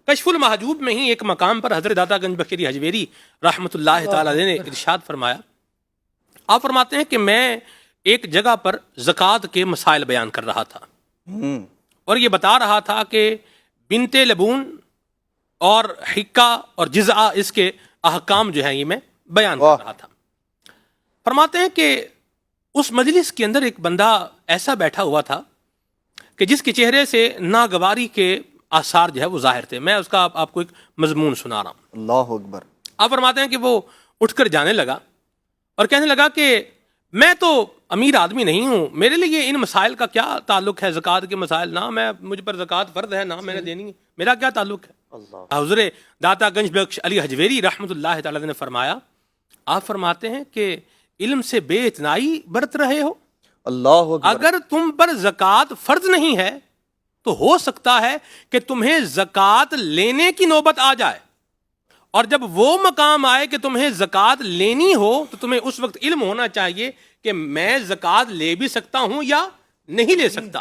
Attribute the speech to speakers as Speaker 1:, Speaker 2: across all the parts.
Speaker 1: کشف المحجوب میں ہی ایک مقام پر حضرت داتا گنج بخش علی حجویری رحمۃ اللہ تعالی علیہ نے ارشاد فرمایا. آپ فرماتے ہیں کہ میں ایک جگہ پر زکوٰۃ کے مسائل بیان کر رہا تھا اور یہ بتا رہا تھا کہ بنت لبون اور حکہ اور جزعہ اس کے احکام جو ہیں یہ میں بیان کر رہا تھا. فرماتے ہیں کہ اس مجلس کے اندر ایک بندہ ایسا بیٹھا ہوا تھا کہ جس کے چہرے سے ناگواری کے آثار جو ہے وہ ظاہر تھے. میں اس کا آپ کو ایک مضمون سنا رہا ہوں.
Speaker 2: اللہ اکبر.
Speaker 1: آپ فرماتے ہیں کہ وہ اٹھ کر جانے لگا اور کہنے لگا کہ میں تو امیر آدمی نہیں ہوں, میرے لیے ان مسائل کا کیا تعلق ہے, زکوٰۃ کے مسائل, نہ مجھ پر زکوٰۃ فرض ہے نہ میں نے دینی ہے, میرا کیا تعلق ہے. حضور داتا گنج بخش علی حجویری رحمۃ اللہ تعالی نے فرمایا, آپ فرماتے ہیں کہ علم سے بے اتنائی برت رہے ہو.
Speaker 2: اللہ اکبر.
Speaker 1: اگر تم پر زکوٰۃ فرض نہیں ہے تو ہو سکتا ہے کہ تمہیں زکوٰۃ لینے کی نوبت آ جائے, اور جب وہ مقام آئے کہ تمہیں زکوٰۃ لینی ہو تو تمہیں اس وقت علم ہونا چاہیے کہ میں زکوٰۃ لے بھی سکتا ہوں یا نہیں لے سکتا,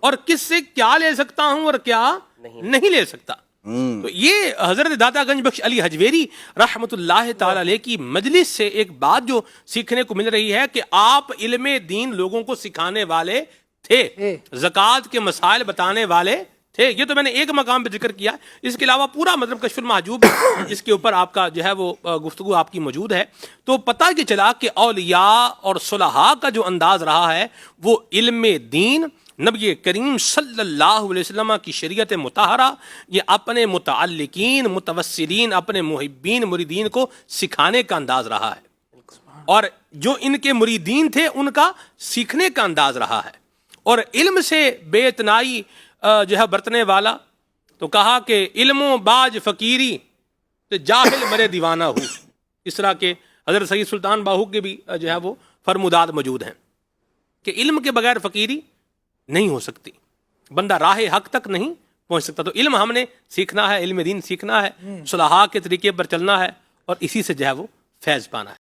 Speaker 1: اور کس سے کیا لے سکتا ہوں اور کیا نہیں لے سکتا. تو یہ حضرت داتا گنج بخش علی حجویری رحمۃ اللہ تعالی علیہ کی مجلس سے ایک بات جو سیکھنے کو مل رہی ہے کہ آپ علم دین لوگوں کو سکھانے والے تھے, زکوٰۃ کے مسائل بتانے والے تھے. یہ تو میں نے ایک مقام پہ ذکر کیا, اس کے علاوہ پورا مطلب کشف المحجوب اس کے اوپر آپ کا جو ہے وہ گفتگو آپ کی موجود ہے. تو پتہ یہ چلا کہ اولیاء اور صلحاء کا جو انداز رہا ہے وہ علم دین, نبی کریم صلی اللہ علیہ وسلم کی شریعت مطہرہ, یہ اپنے متعلقین متوسلین اپنے محبین مریدین کو سکھانے کا انداز رہا ہے, اور جو ان کے مریدین تھے ان کا سیکھنے کا انداز رہا ہے. اور علم سے بے اتنائی جو ہے برتنے والا, تو کہا کہ علم و باج فقیری تو جاہل مرے دیوانہ ہو. اس طرح کے حضرت سید سلطان باہو کے بھی جو ہے وہ فرمودات موجود ہیں کہ علم کے بغیر فقیری نہیں ہو سکتی, بندہ راہ حق تک نہیں پہنچ سکتا. تو علم ہم نے سیکھنا ہے, علم دین سیکھنا ہے, صلحاء کے طریقے پر چلنا ہے, اور اسی سے جو ہے وہ فیض پانا ہے.